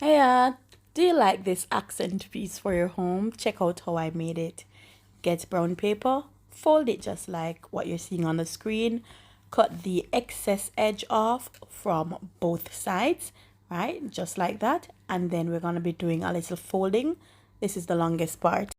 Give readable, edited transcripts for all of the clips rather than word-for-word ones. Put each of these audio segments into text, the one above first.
Hey, do you like this accent piece for your home? Check out how I made it. Get brown paper, fold it just like what you're seeing on the screen, cut the excess edge off from both sides, right? Just like that. And then we're going to be doing a little folding. This is the longest part.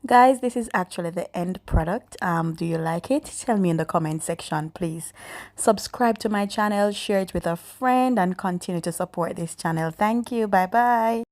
Guys, this is actually the end product. Do you like it? Tell me in the comment section, please. Subscribe to my channel, share it with a friend, and continue to support this channel. Thank you. Bye bye.